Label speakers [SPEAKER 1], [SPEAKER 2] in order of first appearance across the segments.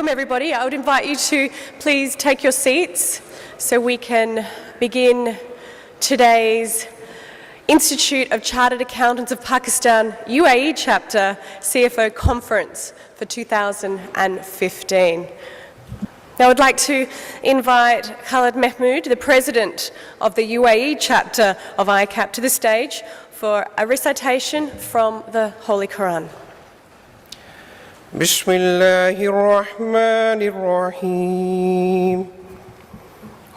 [SPEAKER 1] Welcome everybody. I would invite you to please take your seats so we can begin today's Institute of Chartered Accountants of Pakistan UAE Chapter CFO Conference for 2015. Now I would like to invite Khalid Mahmood, the President of the UAE Chapter of ICAP, to the stage for a recitation from the Holy Quran.
[SPEAKER 2] بسم الله الرحمن الرحيم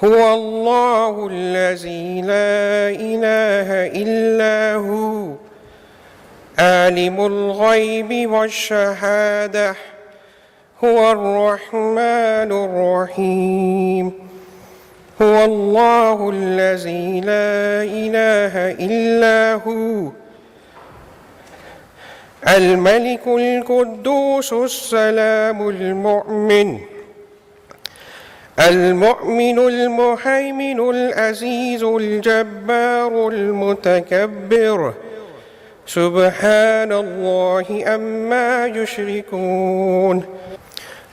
[SPEAKER 2] هو الله الذي لا إله إلا هو عالم الغيب والشهادة هو الرحمن الرحيم هو الله الذي لا إله إلا هو الملك القدوس السلام المؤمن المهيمن العزيز الجبار المتكبر سبحان الله عما يشركون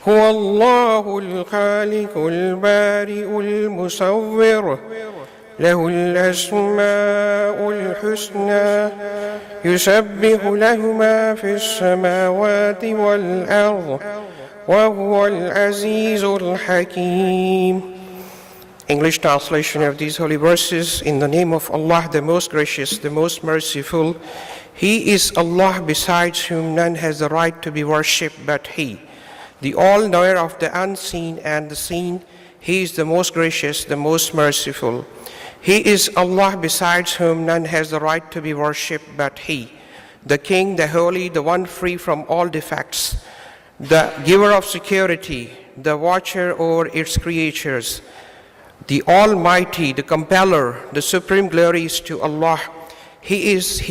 [SPEAKER 2] هو الله الخالق البارئ المصور له الأسماء الحسنى يسبح له ما في السماوات والأرض وهو العزيز الحكيم. English translation of these holy verses. In the name of Allah, the most gracious, the most merciful. He is Allah, besides whom none has the right to be worshipped but He, the all-knower of the unseen and the seen. He is the most gracious, the most merciful. He is Allah, besides whom none has the right to be worshipped but He, the King, the Holy, the one free from all defects, the giver of security, the watcher over its creatures, the Almighty, the Compeller. The supreme glory is to Allah. He is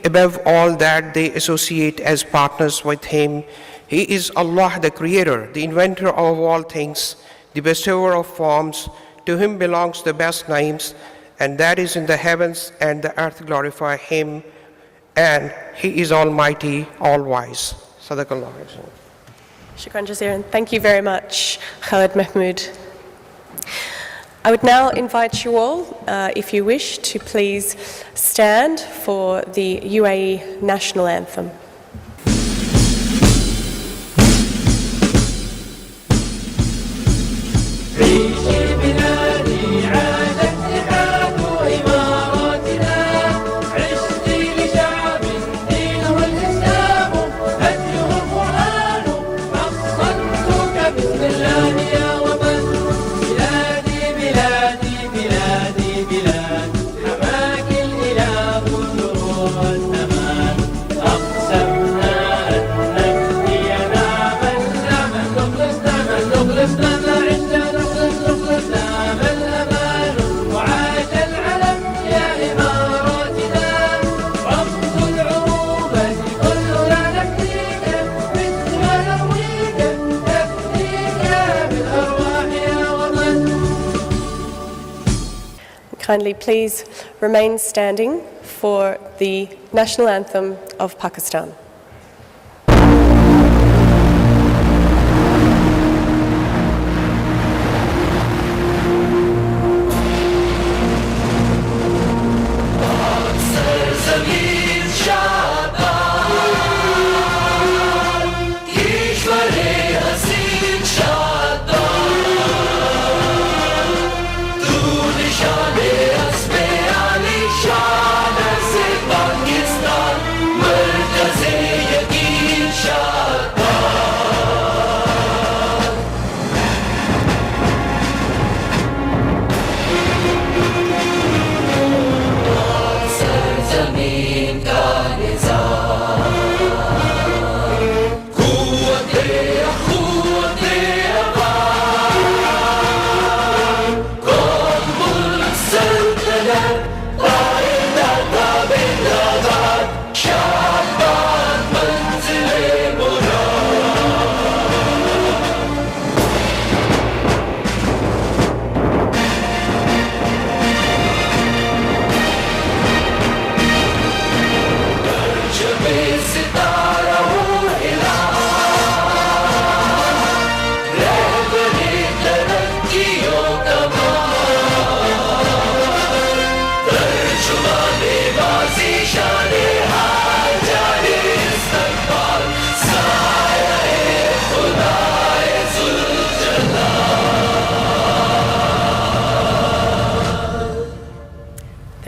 [SPEAKER 2] above all that they associate as partners with Him. He is Allah, the Creator, the inventor of all things, the bestower of forms. To Him belongs the best names, and that is in the heavens and the earth glorify Him, and He is Almighty, all-wise. Sadaqallah.
[SPEAKER 1] Shukran jazeeran. Thank you very much, Khalid Mahmood. I would now invite you all, if you wish, to please stand for the UAE National Anthem. Kindly please remain standing for the National Anthem of Pakistan.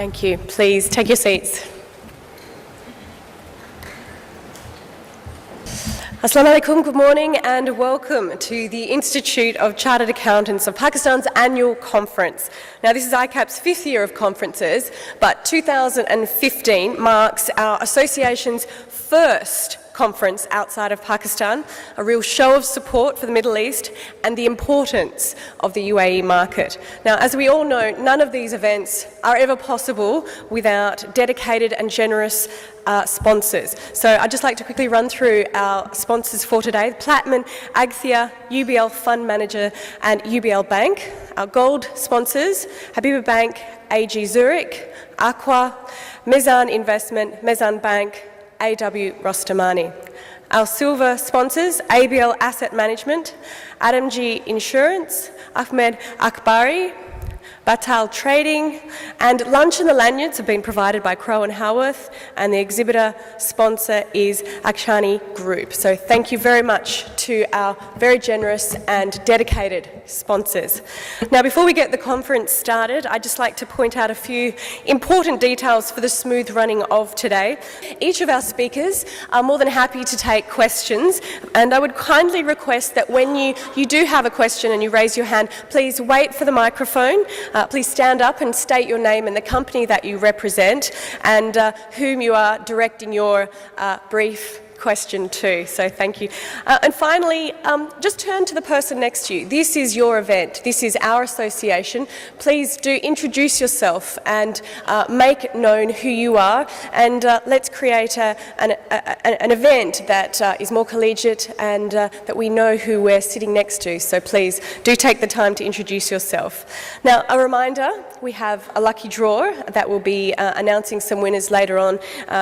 [SPEAKER 1] Thank you. Please take your seats. Assalamu alaikum, good morning and welcome to the Institute of Chartered Accountants of Pakistan's annual conference. Now this is ICAP's 5th year of conferences, but 2015 marks our association's first conference outside of Pakistan, a real show of support for the Middle East and the importance of the UAE market. Now, as we all know, none of these events are ever possible without dedicated and generous sponsors. So I'd just like to quickly run through our sponsors for today. Platinum, Agthia, UBL Fund Manager and UBL Bank. Our gold sponsors, Habiba Bank, AG Zurich, Aqua, Mezan Investment, Mezan Bank, AW Rostamani. Our silver sponsors, ABL Asset Management, Adamji Insurance, Ahmed Akbari, Batal Trading, and lunch and the lanyards have been provided by Crowe and Haworth, and the exhibitor sponsor is Akshani Group. So thank you very much to our very generous and dedicated sponsors. Now, before we get the conference started, I'd just like to point out a few important details for the smooth running of today. Each of our speakers are more than happy to take questions, and I would kindly request that when you do have a question and you raise your hand, please wait for the microphone. Please stand up and state your name and the company that you represent and whom you are directing your brief question to. So thank you. And finally, just turn to the person next to you. This is your event. This is our association. Please do introduce yourself and make known who you are, and let's create an event that is more collegiate and that we know who we're sitting next to. So please do take the time to introduce yourself. Now, a reminder, we have a lucky draw that will be announcing some winners later on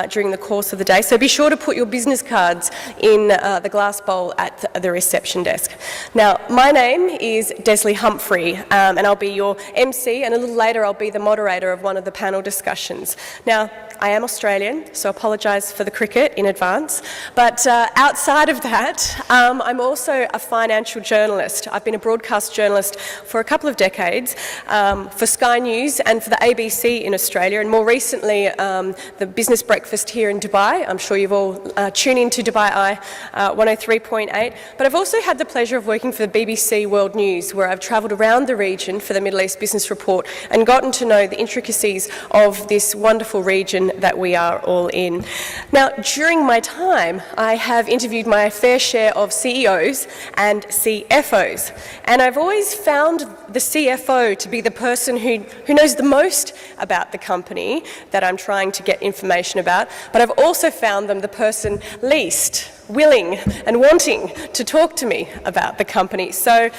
[SPEAKER 1] during the course of the day. So be sure to put your business cards in the glass bowl at the reception desk. Now, my name is Desley Humphrey, and I'll be your MC, and a little later I'll be the moderator of one of the panel discussions. Now, I am Australian, so I apologise for the cricket in advance, but outside of that, I'm also a financial journalist. I've been a broadcast journalist for a couple of decades for Sky News and for the ABC in Australia, and more recently the Business Breakfast here in Dubai. I'm sure you've all tuned into Dubai Eye 103.8, but I've also had the pleasure of working for the BBC World News, where I've travelled around the region for the Middle East Business Report and gotten to know the intricacies of this wonderful region that we are all in. Now, during my time, I have interviewed my fair share of CEOs and CFOs, and I've always found the CFO to be the person who knows the most about the company that I'm trying to get information about, but I've also found them the person least willing and wanting to talk to me about the company. So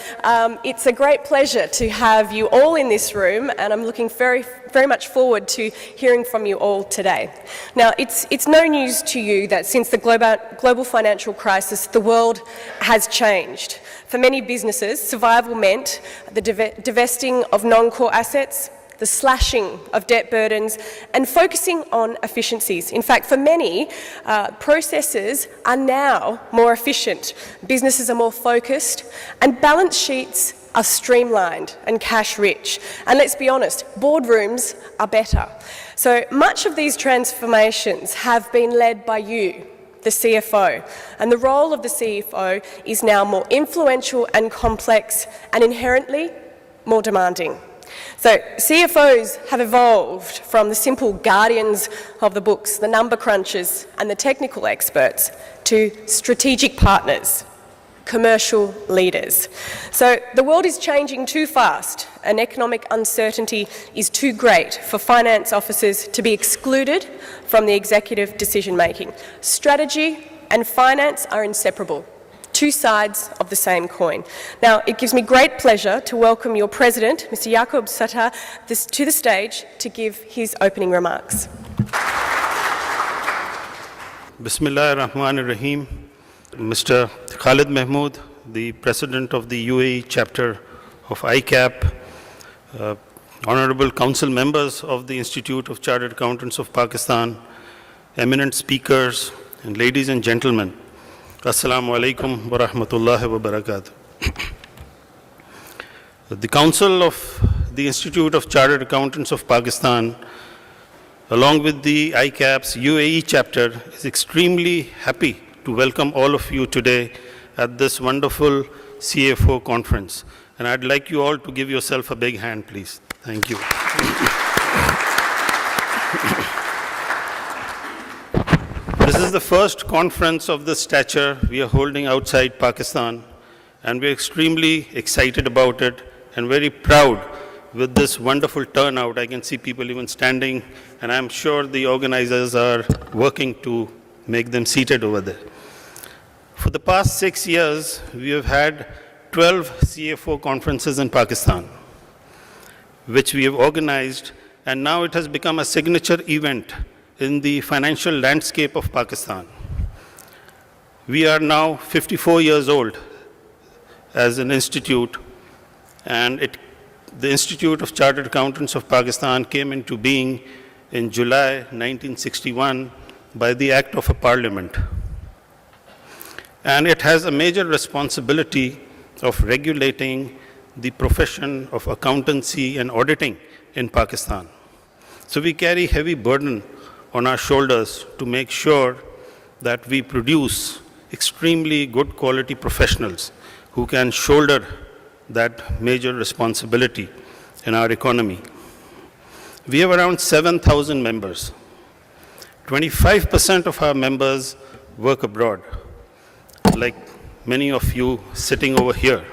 [SPEAKER 1] it's a great pleasure to have you all in this room, and I'm looking very much forward to hearing from you all today. Now, it's no news to you that since the global financial crisis, the world has changed. For many businesses, survival meant the divesting of non-core assets, the slashing of debt burdens, and focusing on efficiencies. In fact, for many, processes are now more efficient, businesses are more focused, and balance sheets are streamlined and cash-rich. And let's be honest, boardrooms are better. So much of these transformations have been led by you, the CFO, and the role of the CFO is now more influential and complex and inherently more demanding. So CFOs have evolved from the simple guardians of the books, the number crunchers and the technical experts, to strategic partners, commercial leaders. So the world is changing too fast, and economic uncertainty is too great for finance officers to be excluded from the executive decision-making. Strategy and finance are inseparable. Two sides of the same coin. Now, it gives me great pleasure to welcome your President, Mr. Yaqub Sattar, to the stage to give his opening remarks.
[SPEAKER 3] Bismillah ar-Rahman ar-Rahim. Mr. Khalid Mahmood, the President of the UAE chapter of ICAP, Honorable Council members of the Institute of Chartered Accountants of Pakistan, eminent speakers, and ladies and gentlemen, Assalamu alaikum wa rahmatullahi wa barakatuh. The Council of the Institute of Chartered Accountants of Pakistan along with the ICAP's UAE chapter, is extremely happy to welcome all of you today at this wonderful CFO conference. And I'd like you all to give yourself a big hand, please. Thank you. This is the first conference of this stature we are holding outside Pakistan, and we're extremely excited about it and very proud with this wonderful turnout. I can see people even standing, and I'm sure the organizers are working to make them seated over there. For the past 6 years, we have had 12 CFO conferences in Pakistan, which we have organized, and now it has become a signature event in the financial landscape of Pakistan. We are now 54 years old as an institute, and the Institute of Chartered Accountants of Pakistan came into being in July 1961 by the act of a parliament. And it has a major responsibility of regulating the profession of accountancy and auditing in Pakistan. So we carry heavy burden on our shoulders to make sure that we produce extremely good quality professionals who can shoulder that major responsibility in our economy. We have around 7,000 members. 25% of our members work abroad, like many of you sitting over here.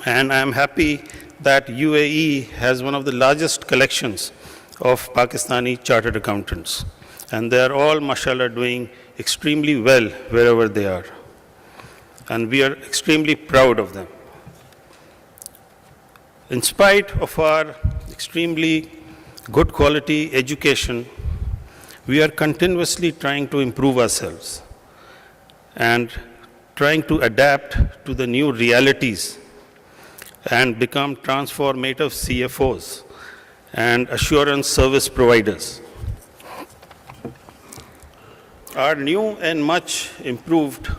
[SPEAKER 3] And I'm happy that UAE has one of the largest collections of Pakistani chartered accountants. And they are all, mashallah, doing extremely well wherever they are. And we are extremely proud of them. In spite of our extremely good quality education, we are continuously trying to improve ourselves and trying to adapt to the new realities and become transformative CFOs and assurance service providers. Our new and much improved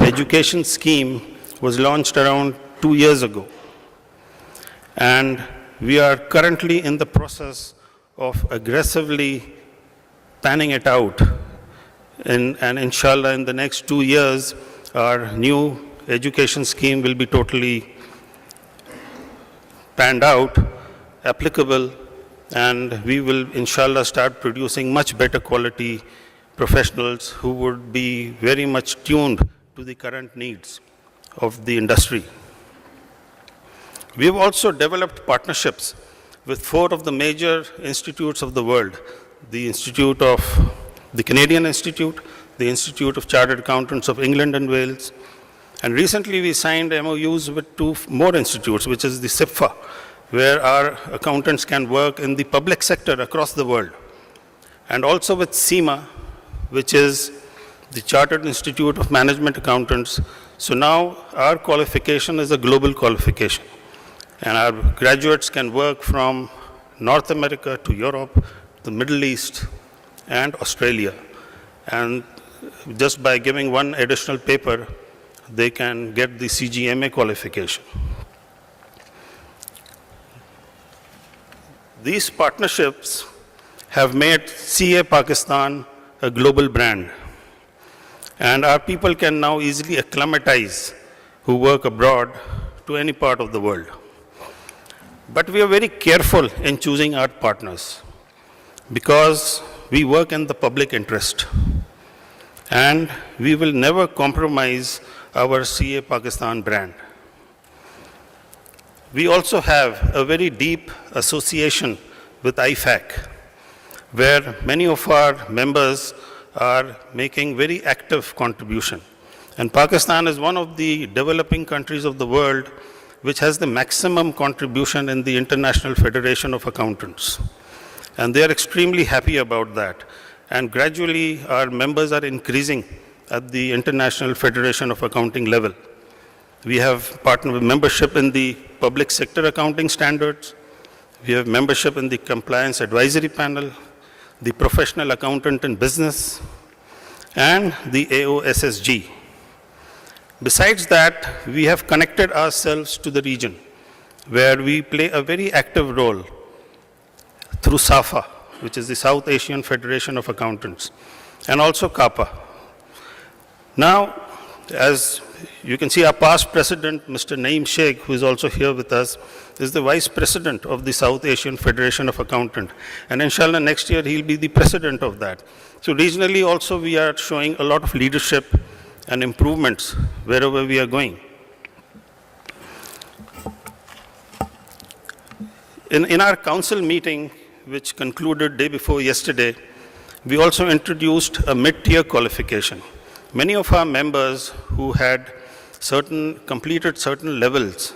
[SPEAKER 3] education scheme was launched around 2 years ago. And we are currently in the process of aggressively panning it out. And inshallah, in the next 2 years, our new education scheme will be totally panned out, applicable, and we will, inshallah, start producing much better quality professionals who would be very much tuned to the current needs of the industry. We have also developed partnerships with 4 of the major institutes of the world: the Canadian Institute, the Institute of Chartered Accountants of England and Wales, and recently we signed MOUs with 2 more institutes, which is the CFO, where our accountants can work in the public sector across the world, and also with CIMA, which is the Chartered Institute of Management Accountants. So now our qualification is a global qualification, and our graduates can work from North America to Europe, the Middle East, and Australia. And just by giving 1 additional paper, they can get the CGMA qualification. These partnerships have made CA Pakistan a global brand, and our people can now easily acclimatize who work abroad to any part of the world. But we are very careful in choosing our partners because we work in the public interest, and we will never compromise our CA Pakistan brand. We also have a very deep association with IFAC, where many of our members are making very active contribution. And Pakistan is one of the developing countries of the world which has the maximum contribution in the International Federation of Accountants. And they are extremely happy about that. And gradually our members are increasing at the International Federation of Accounting level. We have partnered with membership in the Public Sector Accounting Standards. We have membership in the Compliance Advisory Panel, the Professional Accountant in Business, and the AOSSG. Besides that, we have connected ourselves to the region, where we play a very active role through SAFA, which is the South Asian Federation of Accountants, and also CAPA. Now, as you can see, our past president, Mr. Naeem Sheikh, who is also here with us, is the vice president of the South Asian Federation of Accountants. And inshallah, next year, he'll be the president of that. So regionally also, we are showing a lot of leadership and improvements wherever we are going. In our council meeting, which concluded day before yesterday, we also introduced a mid-tier qualification. Many of our members who had completed certain levels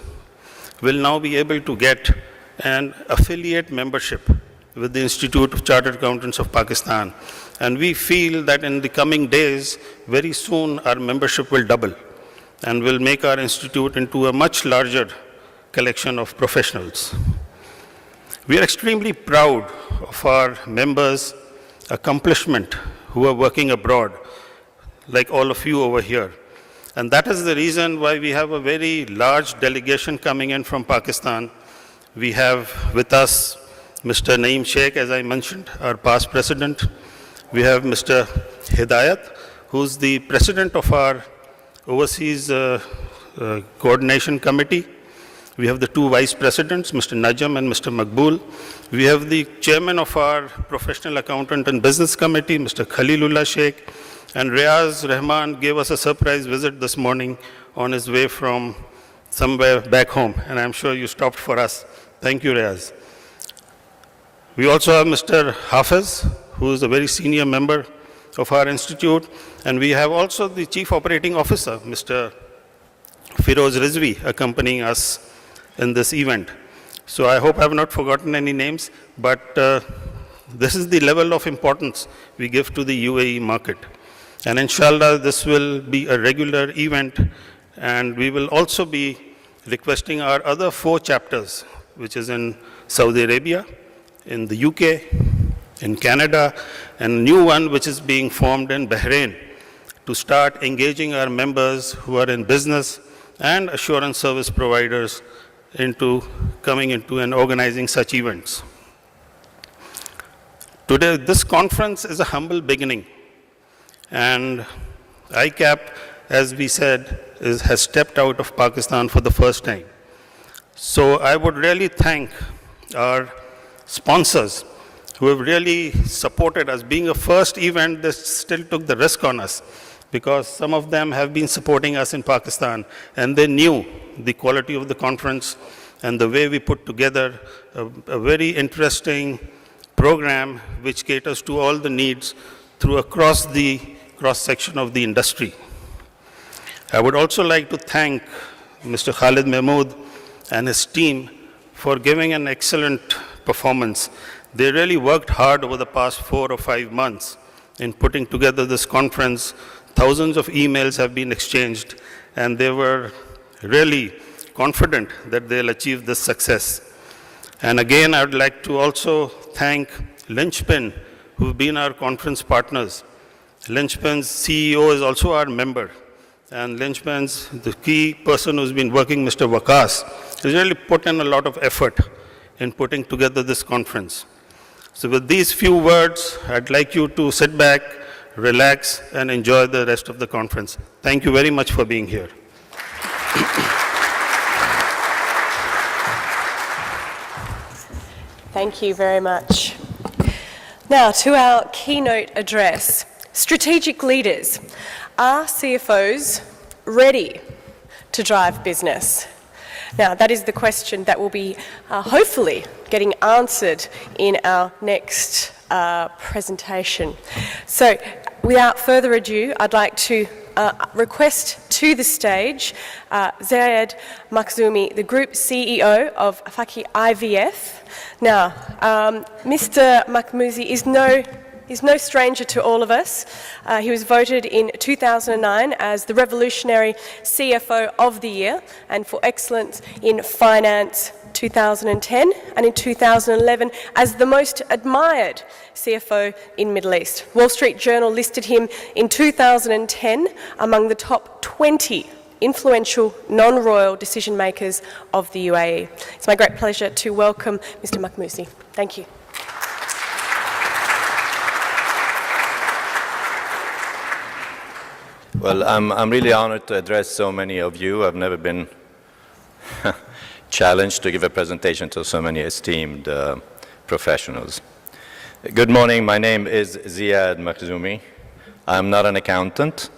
[SPEAKER 3] will now be able to get an affiliate membership with the Institute of Chartered Accountants of Pakistan. And we feel that in the coming days, very soon our membership will double and will make our institute into a much larger collection of professionals. We are extremely proud of our members' accomplishment who are working abroad, like all of you over here. And that is the reason why we have a very large delegation coming in from Pakistan. We have with us Mr. Naeem Sheikh, as I mentioned, our past president. We have Mr. Hidayat, who's the president of our Overseas Coordination Committee. We have the two vice presidents, Mr. Najam and Mr. Maqbool. We have the chairman of our Professional Accountant and Business Committee, Mr. Khalilullah Sheikh. And Riaz Rahman gave us a surprise visit this morning on his way from somewhere back home. And I'm sure you stopped for us. Thank you, Riaz. We also have Mr. Hafiz, who is a very senior member of our institute. And we have also the Chief Operating Officer, Mr. Firoz Rizvi, accompanying us in this event. So I hope I have not forgotten any names, but this is the level of importance we give to the UAE market. And inshallah, this will be a regular event, and we will also be requesting our other 4 chapters, which is in Saudi Arabia, in the UK, in Canada, and a new one which is being formed in Bahrain, to start engaging our members who are in business and assurance service providers into coming into and organizing such events. Today, this conference is a humble beginning. And ICAP, as we said, has stepped out of Pakistan for the first time. So I would really thank our sponsors who have really supported us. Being a first event, they still took the risk on us, because some of them have been supporting us in Pakistan, and they knew the quality of the conference and the way we put together a very interesting program which caters to all the needs through across the cross-section of the industry. I would also like to thank Mr. Khalid Mahmood and his team for giving an excellent performance. They really worked hard over the past 4 or 5 months in putting together this conference. Thousands of emails have been exchanged, and they were really confident that they'll achieve this success. And again, I would like to also thank Lynchpin, who've been our conference partners. Lynchpin's CEO is also our member. And Lynchpin's, the key person who's been working, Mr. Waqas, has really put in a lot of effort in putting together this conference. So with these few words, I'd like you to sit back, relax, and enjoy the rest of the conference. Thank you very much for being here.
[SPEAKER 1] Thank you very much. Now to our keynote address. Strategic leaders. Are CFOs ready to drive business? Now, that is the question that will be hopefully getting answered in our next presentation. So, without further ado, I'd like to request to the stage Zayed Makhzoumi, the Group CEO of Faki IVF. Now, Mr. Makhzoumi is no stranger to all of us. He was voted in 2009 as the Revolutionary CFO of the Year, and for excellence in finance 2010, and in 2011 as the most admired CFO in Middle East. Wall Street Journal listed him in 2010 among the top 20 influential non-royal decision makers of the UAE. It's my great pleasure to welcome Mr. Makhzoumi. Thank you.
[SPEAKER 4] Well, I'm really honored to address so many of you. I've never been challenged to give a presentation to so many esteemed professionals. Good morning. My name is Ziad Makhzoumi. I'm not an accountant.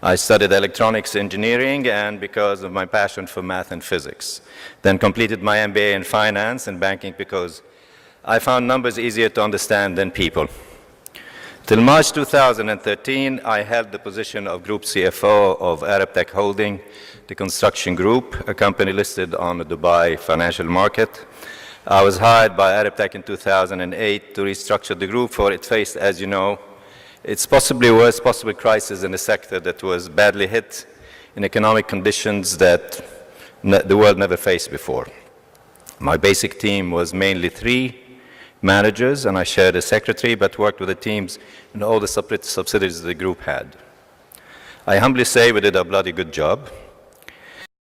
[SPEAKER 4] I studied electronics engineering and because of my passion for math and physics. Then completed my MBA in finance and banking because I found numbers easier to understand than people. Till March 2013, I held the position of Group CFO of Arab Tech Holding, the construction group, a company listed on the Dubai financial market. I was hired by Arab Tech in 2008 to restructure the group, for it faced, as you know, its possibly worst possible crisis in a sector that was badly hit in economic conditions that the world never faced before. My basic team was mainly 3 managers, and I shared a secretary, but worked with the teams in all the subsidiaries the group had. I humbly say we did a bloody good job.